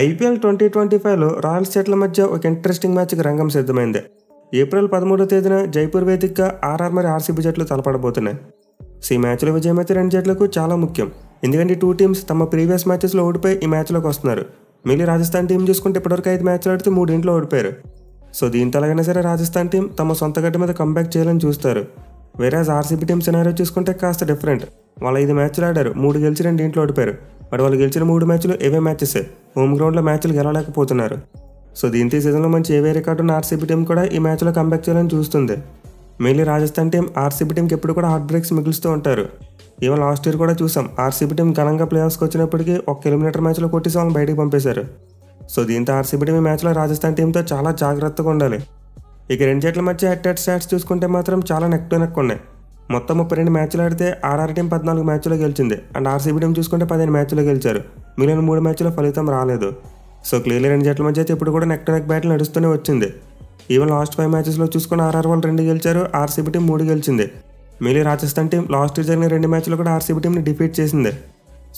IPL 2025లో Royals జట్ల మధ్య ఒక ఇంట్రెస్టింగ్ మ్యాచ్కి రంగం సిద్ధమైంది. ఏప్రిల్ 13వ తేదీన జైపూర్ వేదికగా ఆర్ఆర్ మరియు ఆర్సీబీ జట్లు తలపడబోతున్నాయి. ఈ మ్యాచ్లో విజయం అయితే రెండు జట్లకు చాలా ముఖ్యం. ఎందుకంటే టూ టీమ్స్ తమ ప్రీవియస్ మ్యాచెస్లో ఓడిపోయి ఈ మ్యాచ్లోకి వస్తున్నారు. మిగిలి రాజస్థాన్ టీం చూసుకుంటే ఇప్పటివరకు 5 మ్యాచ్లు ఆడితే 3 ఓడిపోయారు. సో దీంతో ఎలాగైనా సరే రాజస్థాన్ టీం తమ సొంత గడ్డ మీద కంబ్యాక్ చేయాలని చూస్తారు. వేరేజ్ ఆర్సీబీ టీం సినారియో చూసుకుంటే కాస్త డిఫరెంట్. వాళ్ళు 5 మ్యాచ్లు ఆడారు, 3 గెలిచి 2 ఓడిపోయారు. బట్ వాళ్ళు గెలిచిన 3 మ్యాచ్లు ఏవే మ్యాచెస్ హోమ్ గ్రౌండ్లో మ్యాచ్లు గెలవలేకపోతున్నారు. సో దీంతో ఈ సీజన్లో మంచి ఏవే రికార్డు ఉన్న ఆర్సీబీ టీం కూడా ఈ మ్యాచ్లో కంబ్యాక్ చేయాలని చూస్తుంది. మెయిన్లీ రాజస్థాన్ టీం ఆర్సీబీ టీంకి ఎప్పుడు కూడా హార్ట్ బ్రేక్స్ మిగులుస్తూ ఉంటారు. ఈవెన్ లాస్ట్ ఇయర్ కూడా చూసాం, ఆర్సీబీ టీం ఘనంగా ప్లే ఆఫ్స్కి వచ్చినప్పటికీ ఒక ఎలిమినేటర్ మ్యాచ్లో కొట్టేసి వాళ్ళని బయటకు పంపేశారు. సో దీంతో ఆర్సీబీ టీం ఈ మ్యాచ్లో రాజస్థాన్ టీంతో చాలా జాగ్రత్తగా ఉండాలి. ఇక రెండు జట్ల మధ్య హెడ్ స్టాట్స్ చూసుకుంటే మాత్రం చాలా నెక్ టు నెక్ ఉన్నాయి. మొత్తం 32 మ్యాచ్లు ఆడితే ఆర్ఆర్ టీం 14 మ్యాచ్లో గెలిచింది. అండ్ ఆర్సీబీ టీం చూసుకుంటే 15 మ్యాచ్లో గెలిచారు. మిగిలిన 3 మ్యాచ్లో ఫలితం రాలేదు. సో క్లియర్లీ రెండు జట్ల మధ్య అయితే ఇప్పుడు కూడా నెక్ టు నెక్ బ్యాటిల్ నడుస్తూనే వచ్చింది. ఈవెన్ లాస్ట్ 5 మ్యాచెస్లో చూసుకుని ఆర్ఆర్ వాళ్ళు 2 గెలిచారు, ఆర్సీబీ టీం 3 గెలిచింది. మిగిలిన రాజస్థాన్ టీం లాస్ట్ ఇయర్ జరిగిన 2 మ్యాచ్లో కూడా ఆర్సీబీ టీంని డిఫీట్ చేసింది.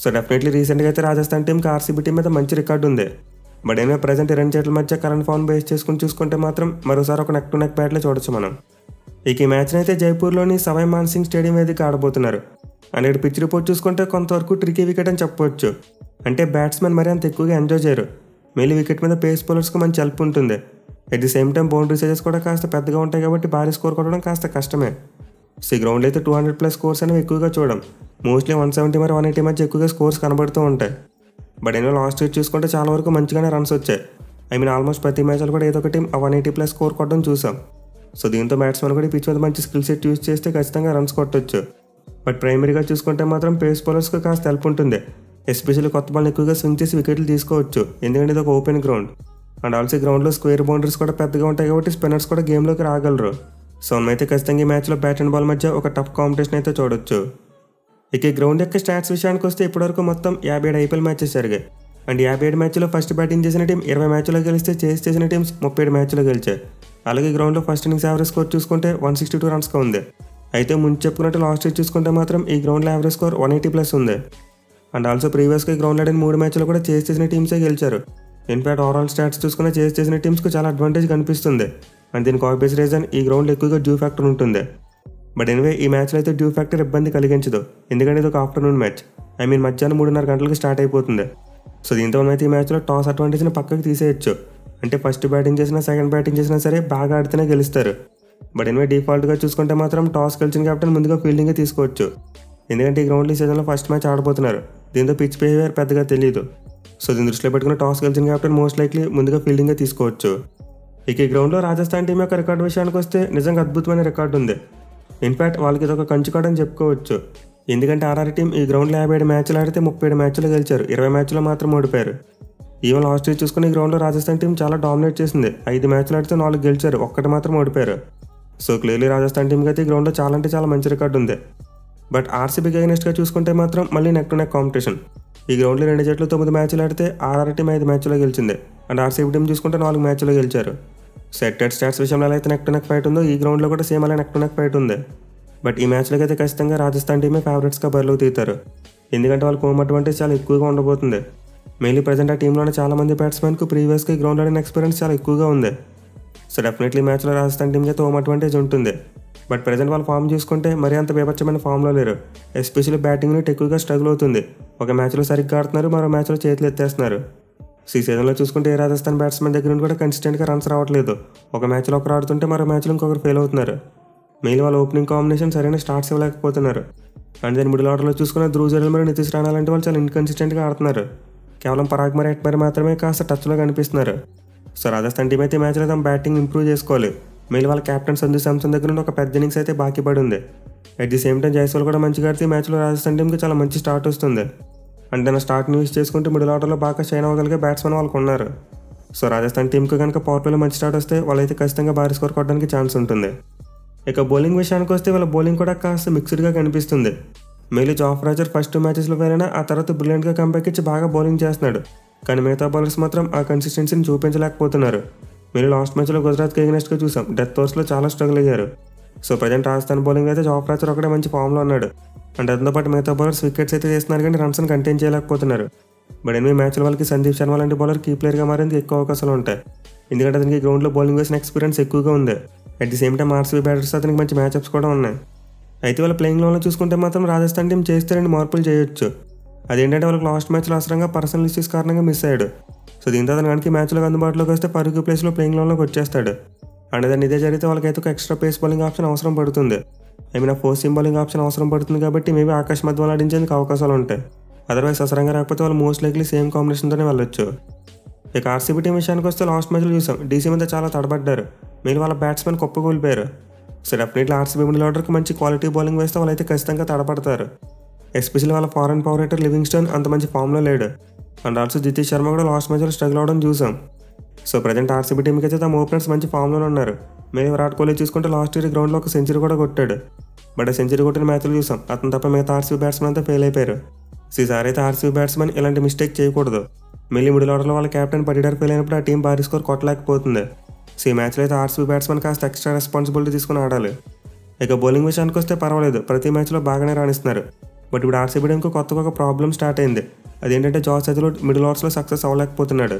సో డెఫినెట్లీ రీసెంట్గా అయితే రాజస్థాన్ టీంకి ఆర్సీబీ టీం మీద మంచి రికార్డు ఉంది. బట్ ఏమైనా ప్రజెంట్ రెండు జట్ల మధ్య కరెంట్ ఫామ్ బేస్ చేసుకుని చూసుకుంటే మాత్రం మరోసారి ఒక నెక్ టు నెక్ బ్యాటిల్ చూడొచ్చు మనం. ఇక ఈ మ్యాచ్ని అయితే జైపూర్లోని సవాయ్ మాన్సింగ్ స్టేడియం వేదిక ఆడబోతున్నారు. అండ్ ఇక్కడ పిచ్ రిపోర్ట్ చూసుకుంటే కొంతవరకు ట్రికీ వికెట్ అని చెప్పవచ్చు. అంటే బ్యాట్స్మెన్ మరీ అంత ఎక్కువగా ఎంజాయ్ చేయరు. మెయిన్ వికెట్ మీద పేస్ బౌలర్స్కి మంచి హెల్ప్ ఉంటుంది. At the same time boundary sizes కూడా కాస్త పెద్దగా ఉంటాయి కాబట్టి భారీ స్కోర్ కొట్టడం కాస్త కష్టమే. సో ఈ గ్రౌండ్లో అయితే 200+ స్కోర్స్ అనేవి ఎక్కువగా చూడడం. మోస్ట్లీ 170 మరియు 180 మధ్య ఎక్కువగా స్కోర్స్ కనబడుతూ ఉంటాయి. బట్ ఏమో లాస్ట్ ఇయర్ చూసుకుంటే చాలా వరకు మంచిగానే రన్స్ వచ్చాయి. ఆల్మోస్ట్ ప్రతి మ్యాచ్లో కూడా ఏదో ఒక టీం 180+ స్కోర్ కొట్టడం చూసాం. సో దీంతో బ్యాట్స్మెన్ కూడా ఈ పిచ్ మీద మంచి స్కిల్ సెట్ యూజ్ చేస్తే ఖచ్చితంగా రన్స్ కొట్టొచ్చు. బట్ ప్రైమరీగా చూసుకుంటే మాత్రం పేస్ బౌలర్స్కి కాస్త హెల్ప్ ఉంటుంది. ఎస్పెషల్లీ కొత్త బాల్ని ఎక్కువగా స్వింగ్ చేసి వికెట్లు తీసుకోవచ్చు, ఎందుకంటే ఇది ఒక ఓపెన్ గ్రౌండ్. అండ్ ఆల్సో గ్రౌండ్లో స్క్వేర్ బౌండరీస్ కూడా పెద్దగా ఉంటాయి కాబట్టి స్పిన్నర్స్ కూడా గేమ్లోకి రాగలరు. సో మనమైతే ఖచ్చితంగా ఈ మ్యాచ్లో బ్యాట్ అండ్ బాల్ మధ్య ఒక టఫ్ కాంపిటీషన్ అయితే చూడొచ్చు. ఇక ఈ గ్రౌండ్ యొక్క స్టాట్స్ విషయానికి వస్తే ఇప్పటివరకు మొత్తం 57 ఐపీఎల్ మ్యాచెస్ జరిగాయి. అండ్ 57 మ్యాచ్లో ఫస్ట్ బ్యాటింగ్ చేసిన టీం 20 మ్యాచ్లో గెలిస్తే చేస్ చేసిన టీమ్స్ 37 మ్యాచ్లో గెలిచాయి. అలాగే గ్రౌండ్లో ఫస్ట్ ఇన్నింగ్స్ యావరేజ్ స్కోర్ చూసుకుంటే 162 రన్స్గా ఉంది. అయితే ముందు చెప్పుకున్నట్టు లాస్ట్ ఇయర్ చూసుకుంటే మాత్రం ఈ గ్రౌండ్లో యావరేజ్ స్కోర్ 180+ ఉంది. అండ్ ఆల్సో ప్రీవియస్గా గ్రౌండ్లో ఆడిన 3 మ్యాచ్లో కూడా చేస్ చేసిన టీమ్సే గెలిచారు. ఇన్ఫాక్ట్ ఓవరాల్ స్టాట్స్ చూసుకున్న చేస్ చేసిన టీమ్స్కి చాలా అడ్వాంటేజ్ కనిపిస్తుంది. అండ్ దీనికి ఆబ్వియస్ రీజన్ ఈ గ్రౌండ్లో ఎక్కువగా డ్యూ ఫ్యాక్టర్ ఉంటుంది. బట్ ఎనివే ఈ మ్యాచ్లో అయితే డ్యూ ఫ్యాక్టర్ ఇబ్బంది కలిగించదు, ఎందుకంటే ఇది ఒక ఆఫ్టర్నూన్ మ్యాచ్. మధ్యాహ్నం 3:30 గంటలకు స్టార్ట్ అయిపోతుంది. సో దీంతో మనమైతే ఈ మ్యాచ్లో టాస్ అడ్వాంటేజ్ని పక్కకు తీసేయచ్చు. అంటే ఫస్ట్ బ్యాటింగ్ చేసినా సెకండ్ బ్యాటింగ్ చేసినా సరే బాగా ఆడితేనే గెలుస్తారు. బట్ ఎనివే డిఫాల్ట్గా చూసుకుంటే మాత్రం టాస్ గెలిచిన కెప్టెన్ ముందుగా ఫీల్డింగే తీసుకోవచ్చు, ఎందుకంటే ఈ గ్రౌండ్లో ఈ సీజన్లో ఫస్ట్ మ్యాచ్ ఆడబోతున్నారు. దీంతో పిచ్ బిహేవియర్ పెద్దగా తెలియదు. సో దీని దృష్టిలో పెట్టుకున్న టాస్ గెలిచిన కెప్టెన్ మోస్ట్ లైక్లీ ముందుగా ఫీల్డింగే తీసుకోవచ్చు. ఇక ఈ గ్రౌండ్లో రాజస్థాన్ టీం యొక్క రికార్డు విషయానికి వస్తే నిజంగా అద్భుతమైన రికార్డు ఉంది. ఇన్ఫాక్ట్ వాళ్ళకి ఇది ఒక కంచు కార్డు అని చెప్పుకోవచ్చు. ఎందుకంటే ఆర్ఆర్ టీం ఈ గ్రౌండ్లో 57 మ్యాచ్లు ఆడితే 37 మ్యాచ్లు గెలిచారు, 20 మ్యాచ్లో మాత్రం ఓడిపోయారు. ఈవెన్ లాస్ట్ ఇయర్ చూసుకుని ఈ గ్రౌండ్లో రాజస్థాన్ టీం చాలా డామినేట్ చేసింది. 5 మ్యాచ్లు ఆడితే 4 గెలిచారు, 1 మాత్రం ఓడిపోయారు. సో క్లియర్లీ రాజస్థాన్ టీంకి అయితే ఈ గ్రౌండ్లో చాలా అంటే చాలా మంచి రికార్డు ఉంది. బట్ ఆర్సీబీకి అగైనెస్ట్గా చూసుకుంటే మాత్రం మళ్ళీ నెక్ టు నెక్ కాంపిటీషన్. ఈ గ్రౌండ్లో 2 జట్లు 9 మ్యాచ్లు ఆడితే ఆర్ఆర్ టీం 5 మ్యాచ్లో గెలిచింది. అండ్ ఆర్సీబీ టీం చూసుకుంటే 4 మ్యాచ్లో గెలిచారు. సెట్టెడ్ స్టాట్స్ విషయంలో ఎలా అయితే నెక్ టు నెక్ ఫైట్ ఉందో ఈ గ్రౌండ్లో కూడా సేమ్ అలా నెక్ టు నెక్ ఫైట్ ఉంది. బట్ ఈ మ్యాచ్లోకి అయితే ఖచ్చితంగా రాజస్థాన్ టీమే ఫేవరెట్స్గా బరిలోకి తీస్తారు, ఎందుకంటే వాళ్ళకి హోమ్ అడ్వాంటేజ్ చాలా ఎక్కువగా ఉండబోతుంది. మెయిన్లీ ప్రజెంట్ ఆ టీంలోనే చాలామంది బ్యాట్స్మెన్కు ప్రీవియస్గా ఈ గ్రౌండ్లో ఆడిన ఎక్స్పీరియన్స్ చాలా ఎక్కువగా ఉంది. సో డెఫినెట్లీ మ్యాచ్లో రాజస్థాన్ టీంకి అయితే హోమ్ అడ్వాంటేజ్ ఉంటుంది. బట్ ప్రజెంట్ వాళ్ళ ఫామ్ చూసుకుంటే మరీ అంత బీభత్సమైన ఫామ్లో లేరు. ఎస్పెషల్లీ బ్యాటింగ్ యూనిట్ ఎక్కువగా స్ట్రగుల్ అవుతుంది. ఒక మ్యాచ్లో సరిగ్గా ఆడుతున్నారు, మరో మ్యాచ్లో చేతులు ఎత్తేస్తున్నారు. ఈ సీజన్లో చూసుకుంటే ఏ రాజస్థాన్ బ్యాట్స్మెన్ దగ్గర నుండి కూడా కన్సిస్టెంట్గా రన్స్ రావట్లేదు. ఒక మ్యాచ్లో ఒకరు ఆడుతుంటే మరో మ్యాచ్లో ఇంకొకరు ఫెయిల్ అవుతున్నారు. మెయిన్ వాళ్ళ ఓపెనింగ్ కాంబినేషన్ సరైన స్టార్ట్స్ ఇవ్వలేకపోతున్నారు. అండ్ దాని మిడిల్ ఆర్డర్లో చూసుకున్న ధ్రువ్ జురేల్ మరియు నితీష్ రాణా లాంటి వాళ్ళు చాలా ఇన్కన్సిస్టెంట్గా ఆడుతున్నారు. కేవలం పరాగ్ మరి ఎట్ మరి మాత్రమే కాస్త టచ్లో కనిపిస్తున్నారు. సో రాజస్థాన్ టీం అయితే మ్యాచ్లో తమ బ్యాటింగ్ ఇంప్రూవ్ చేసుకోవాలి. మెయిన్ వాళ్ళ కెప్టెన్ సంజు శాంసన్ దగ్గర నుండి ఒక పెద్ద ఇన్నింగ్స్ అయితే బాకీ పడి ఉంది. At the same time Jaiswal కూడా మంచిగా ఆడితే ఈ మ్యాచ్లో రాజస్థాన్ టీంకి చాలా మంచి స్టార్ట్ వస్తుంది. అండ్ దాని స్టార్ట్ని యూజ్ చేసుకుంటే మిడిల్ ఆర్డర్లో బాగా షైన్ అవ్వగలిగే బ్యాట్స్మెన్ వాళ్ళకు ఉన్నారు. సో రాజస్థాన్ టీంకి కనుక పవర్ ప్లేలో మంచి స్టార్ట్ వస్తే వాళ్ళైతే ఖచ్చితంగా భారీ స్కోర్ కొట్టడానికి ఛాన్స్ ఉంటుంది. ఇక బౌలింగ్ విషయానికి వస్తే వాళ్ళ బౌలింగ్ కూడా కాస్త మిక్స్డ్గా కనిపిస్తుంది. మెయిన్లీ జాఫ్రాజర్ ఫస్ట్ 2 మ్యాచెస్లో వేరైనా ఆ తర్వాత బ్రిలియంట్గా కంబ్యాక్ ఇచ్చి బాగా బౌలింగ్ చేస్తున్నాడు. కానీ మిగతా బౌలర్స్ మాత్రం ఆ కన్సిస్టెన్సీని చూపించలేకపోతున్నారు. మీరు లాస్ట్ మ్యాచ్లో గుజరాత్కి అగైనెస్ట్గా చూసాం, డెత్ ఓవర్స్లో చాలా స్ట్రగుల్ అయ్యారు. సో ప్రజెంట్ రాజస్థాన్ బౌలింగ్ అయితే జాఫ్రాజర్ ఒకటే మంచి ఫామ్లో ఉన్నాడు. అండ్ దాంతో పాటు మిగతా బౌలర్స్ వికెట్స్ అయితే చేస్తున్నారు కానీ రన్స్ని కంటైన్ చేయలేకపోతున్నారు. బట్ 8 మ్యాచ్ల వాళ్ళకి సందీప్ శర్మ లాంటి బౌలర్ కీ ప్లేయర్గా మారేందుకు ఎక్కువ అవకాశాలు ఉంటాయి. ఎందుకంటే అతనికి గ్రౌండ్లో బౌలింగ్ వేసిన ఎక్స్పీరియన్స్ ఎక్కువగా ఉంది. At the same time RCB batters అతనికి మంచి మ్యాచ్అప్స్ కూడా ఉన్నాయి. అయితే వాళ్ళ ప్లేయింగ్ లోన్లో చూసుకుంటే మాత్రం రాజస్థాన్ టీం చేస్తే 2 మార్పులు చేయొచ్చు. అదేంటంటే వాళ్ళకి లాస్ట్ మ్యాచ్లో అవసరంగా పర్సనల్ ఇష్యూస్ కారణంగా మిస్ అయ్యాడు. సో దీంతో అతను కనుక మ్యాచ్లోకి అందుబాటులోకి వస్తే పరుగు ప్లేస్లో ప్లేయింగ్ లోన్లోకి వచ్చేస్తాడు. అండ్ దాన్ని ఇదే జరిగితే వాళ్ళకైతే ఒక ఎక్స్ట్రా పేస్ బౌలింగ్ ఆప్షన్ అవసరం పడుతుంది. ఫోర్స్ సీమ్ బౌలింగ్ ఆప్షన్ అవసరం పడుతుంది కాబట్టి మేబీ ఆకాశ్ మధ్యలో ఆడించేందుకు అవకాశాలు ఉంటాయి. అదర్వైజ్ అవసరంగా రాకపోతే వాళ్ళు మోస్ట్ లైక్లీ సేమ్ కాంబినేషన్తోనే వెళ్ళొచ్చు. ఇక ఆర్సీబీ టీం విషయానికి వస్తే లాస్ట్ మ్యాచ్లో చూసాం డీసీ మీద చాలా తడబడ్డారు. మీరు వాళ్ళ బ్యాట్స్మెన్ కుప్పకూలిపోయారు. సో డెఫినెట్లీ ఆర్సీబీ మిడిల్ ఆర్డర్కి మంచి క్వాలిటీ బౌలింగ్ వేస్తే వాళ్ళైతే ఖచ్చితంగా తడబడతారు. ఎస్పెషల్లీ వాళ్ళ ఫారెన్ పవర్ హిట్టర్ లివింగ్స్టన్ అంత మంచి ఫామ్లో లేడు. అండ్ ఆల్సో జితేష్ శర్మ కూడా లాస్ట్ మ్యాచ్లో స్ట్రగుల్ అవడం చూసాం. సో ప్రజెంట్ ఆర్సీబీ టీంకి అయితే తమ ఓపెనర్స్ మంచి ఫామ్లోనే ఉన్నారు. మీరు విరాట్ కోహ్లీ చూసుకుంటే లాస్ట్ ఇయర్ గ్రౌండ్లో ఒక సెంచరీ కూడా కొట్టాడు. బట్ ఆ సెంచరీ కొట్టిన మ్యాచ్లు చూసాం అతను తప్ప మిగతా ఆర్సీబీ బ్యాట్స్మెన్ అంతా ఫెయిల్ అయిపోయారు. ఈసారి అయితే ఆర్సీబీ బ్యాట్స్మెన్ ఇలాంటి మిస్టేక్ చేయకూడదు. మళ్ళీ మిడిల్ ఆర్డర్లో వాళ్ళ కెప్టెన్ పడిడార్ ఫెయిల్ అయినప్పుడు ఆ టీం భారీ స్కోర్ కొట్టలేకపోతుంది. సో ఈ మ్యాచ్లో అయితే ఆర్సీబీ బ్యాట్స్మెన్ కాస్త ఎక్స్ట్రా రెస్పాన్సిబిలిటీ తీసుకుని ఆడాలి. ఇక బౌలింగ్ విషయానికి వస్తే పర్వాలేదు, ప్రతి మ్యాచ్లో బాగానే రాణిస్తున్నారు. బట్ ఇప్పుడు ఆర్సీబీ టీంకి కొత్తగా ఒక ప్రాబ్లం స్టార్ట్ అయింది. అదేంటంటే జాస్ హెజల్వుడ్ మిడిల్ ఓవర్స్లో సక్సెస్ అవ్వలేకపోతున్నాడు.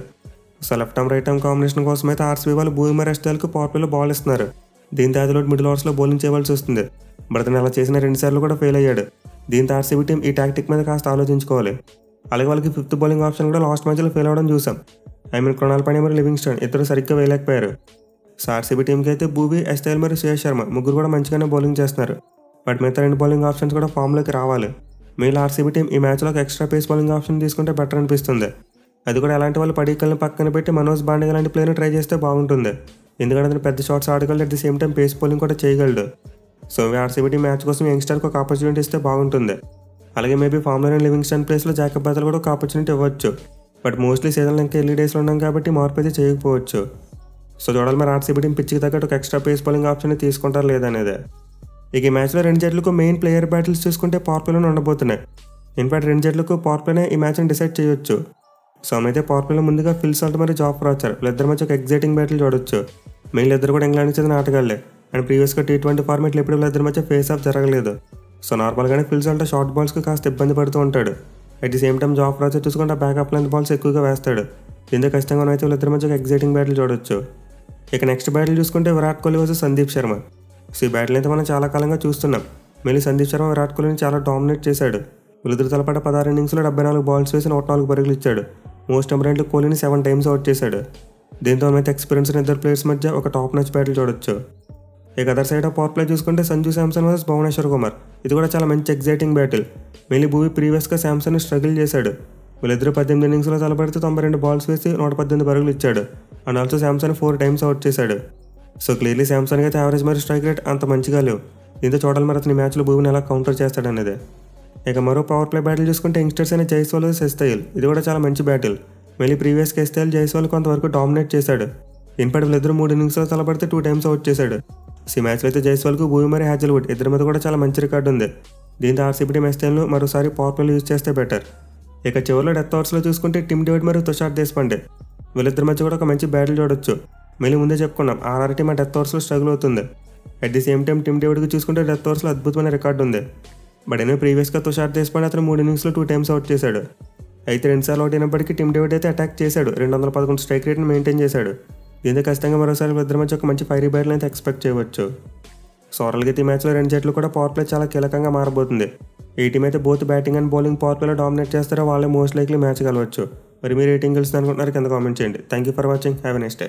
So left arm right arm combination కోసం అయితే ఆర్సీబీ వాళ్ళు భూమి రెస్టాల్కి పవర్ ప్లేలో బాల్ ఇస్తున్నారు. దీంతో హెజల్వుడ్ మిడిల్ ఓవర్స్లో బౌలింగ్ చేయవలసి వస్తుంది. బట్ అతను అలా చేసిన 2 సార్లు కూడా ఫెయిల్ అయ్యాడు. దీంతో ఆర్సీబీ టీం ఈ టాక్టిక్ మీద కాస్త ఆలోచించుకోవాలి. అలాగే వాళ్ళకి 5th బౌలింగ్ ఆప్షన్ కూడా లాస్ట్ మ్యాచ్లో ఫెయిల్ అవ్వడం చూసాం. క్రొనాల్ పాండ్యా మరియు లివింగ్స్టన్ ఇద్దరు సరిగ్గా వేయలేకపోయారు. సో ఆర్సీబీ టీంకి అయితే భూవీ, ఎస్టైల్ మరియు శ్రేయస్ శర్మ ముగ్గురు కూడా మంచిగానే బౌలింగ్ చేస్తున్నారు. బట్ మిగతా 2 బౌలింగ్ ఆప్షన్స్ కూడా ఫామ్లోకి రావాలి. మీరు ఆర్సీబీ టీం ఈ మ్యాచ్లో ఒక ఎక్స్ట్రా పేస్ బౌలింగ్ ఆప్షన్ తీసుకుంటే బెటర్ అనిపిస్తుంది. అది కూడా ఎలాంటి వాళ్ళు పడీకల్ని పక్కన పెట్టి మనోజ్ పాండే లాంటి ప్లేయర్ని ట్రై చేస్తే బాగుంటుంది. ఎందుకంటే అతను పెద్ద షాట్స్ ఆడగలడు, at the same time pace bowling కూడా చేయగలడు. సో ఆర్సీబీ టీం మ్యాచ్ కోసం యంగ్స్టర్కి ఒక ఆపర్చునిటీ ఇస్తే బాగుంటుంది. అలాగే మేబీ ఫామ్లోనే లివింగ్స్టన్ ప్లేస్లో జాకబ్ బత్లర్ కూడా ఒక ఆపర్చునిటీ ఇవ్వచ్చు. బట్ మోస్ట్లీ సీజన్లో ఇంకా ఎర్లీ డేస్లో ఉన్నాం కాబట్టి మార్పు అయితే చేయకపోవచ్చు. సో చూడాలి మరి ఆర్సీబీ టీం పిచ్చికి తగ్గట్టు ఒక ఎక్స్ట్రా పేస్ బౌలింగ్ ఆప్షన్ తీసుకుంటారు లేదనేది. ఇక ఈ మ్యాచ్లో 2 జట్లకు మెయిన్ ప్లేయర్ బ్యాటిల్స్ చూసుకుంటే పవర్ ప్లేలోనే ఉండబోతున్నాయి. ఇన్ఫాక్ట్ 2 జట్లకు పవర్ ప్లేనే ఈ మ్యాచ్ని డిసైడ్ చేయొచ్చు. సో అయితే పవర్ ప్లేలో ముందుగా ఫిల్ సాల్ట్ మరియు జాఫ్రా ఆర్చర్ వీళ్ళిద్దరి మధ్య ఒక ఎగ్జైటింగ్ బ్యాటిల్ చూడొచ్చు. మెయిన్ ఇద్దరు కూడా ఇంగ్లాండ్కి చెందిన ఆటగాళ్లే. అండ్ ప్రీవియస్గా T20 ఫార్మేట్లో ఎప్పుడు వీళ్ళిద్దరి మధ్య ఫేస్ ఆఫ్ జరగలేదు. సో నార్మల్గానే ఫిల్ సాల్ట్ షార్ట్ బాల్స్కి కాస్త ఇబ్బంది పడుతూ ఉంటాడు. At the same time జాఫ్రా Archer చూసుకుంటే బ్యాకప్ లెంత్ బాల్స్ ఎక్కువగా వేస్తాడు. దీంతో ఖచ్చితంగా అయితే వీళ్ళిద్దరి మధ్య ఒక ఎగ్జైటింగ్ బ్యాటిల్ చూడొచ్చు. ఇక నెక్స్ట్ బ్యాటిల్ చూసుకుంటే విరాట్ కోహ్లీ వర్సెస్ సందీప్ శర్మ. సో ఈ బ్యాటిల్ అయితే మనం చాలా కాలంగా చూస్తున్నాం. మళ్ళీ సందీప్ శర్మ విరాట్ కోహ్లీని చాలా డామినేట్ చేశాడు. వీళ్ళిద్దరు తలపడ 16 ఇన్నింగ్స్లో 74 బాల్స్ వేసి 104 పరుగులు ఇచ్చాడు. మోస్ట్ ఇంపార్టెంట్లీ కోహ్లీని 7 టైమ్స్ అవుట్ చేశాడు. దీంతో అయితే ఎక్స్పీరియన్స్ ఇద్దరు ప్లేయర్స్ మధ్య ఒక టాప్ మ్యాచ్ బ్యాటిల్ చూడొచ్చు. ఇక other side of power play చూసుకుంటే సంజు శాంసన్ వర్సెస్ భువనేశ్వర్ కుమార్. ఇది కూడా చాలా మంచి ఎగ్జైటింగ్ బ్యాటిల్. మళ్ళీ భూవీ ప్రీవియస్గా శాంసన్ని స్ట్రగుల్ చేశాడు. వీళ్ళిద్దరు 18 ఇన్నింగ్స్లో తలపడితే 92 బాల్స్ వేసి 118 పరుగులు ఇచ్చాడు. And also Samson 4 times out చేశాడు. సో క్లియర్లీ శాంసన్కి అయితే యావరేజ్ మరియు స్ట్రైక్ రేట్ అంత మంచిగా లేవు. దీంతో చూడాలి మరి అతని మ్యాచ్లో భూమిని ఎలా కౌంటర్ చేస్తాడనేది. ఇక మరో పవర్ ప్లే బ్యాటిల్ చూసుకుంటే యంగ్స్టర్స్ అయిన జైస్వాల్ వర్సెస్ ఎస్తైల్. ఇది కూడా చాలా మంచి బ్యాటిల్. మళ్ళీ ప్రీవియస్గా ఎస్తైల్ జైస్వాల్ కొంతవరకు డామినేట్ చేశాడు. ఇన్ఫాక్ట్ వీళ్ళిద్దరు 3 ఇన్నింగ్స్లో తలపడితే 2 టైమ్స్ అవుట్ చేశాడు. ఈ మ్యాచ్లో అయితే జైస్వాల్కు భూమి మరియు హెజల్వుడ్ ఇద్దరి మీద కూడా చాలా మంచి రికార్డు ఉంది. దీంతో ఆర్సీబీ టీం ఎస్తైల్ను మరోసారి పవర్ ప్లేలో యూజ్ చేస్తే బెటర్. ఇక చివరిలో డెత్ ఓవర్స్లో చూసుకుంటే టిమ్ డేవిడ్ మరియు తుషార్ దేశపాండే వీళ్ళిద్దరి మధ్య కూడా ఒక మంచి బ్యాటిల్ చూడొచ్చు. మళ్ళీ ముందే చెప్పుకున్నాం ఆర్ఆర్ టీం ఆ డెత్ ఓవర్స్లో స్ట్రగుల్ అవుతుంది. At the same time Tim డేవిడ్కి చూసుకుంటే డెత్ ఓవర్స్లో అద్భుతమైన రికార్డు ఉంది. బట్ ప్రీవియస్గా తుషార్ దేశపాండే అతను 3 ఇన్నింగ్స్లో 2 టైమ్స్ అవుట్ చేశాడు. అయితే 2 సార్లు అవుట్ అయినప్పటికీ టిమ్ డేవిడ్ అయితే అటాక్ చేశాడు. 211 స్ట్రైక్ రేట్ని మెయింటైన్ చేశాడు. దీంతో ఖచ్చితంగా మరోసారి ఇద్దరి మధ్య ఒక మంచి ఫైరీ బ్యాటిల్ అయితే ఎక్స్పెక్ట్ చేయవచ్చు. సో ఓవరాల్గా ఈ మ్యాచ్లో 2 జట్లు కూడా పవర్ ప్లే చాలా కీలకంగా మారబోతుంది. ఈ టీం అయితే both batting and bowling power ప్లేలో డామినేట్ చేస్తారో వాళ్ళే మోస్ట్ లైక్లీ మ్యాచ్ గెలవచ్చు. మరి మీరు రేటింగ్ గెలుస్తుంది అనుకుంటున్నారు కింద కామెంట్ చేయండి. Thank you for watching. Have a nice day.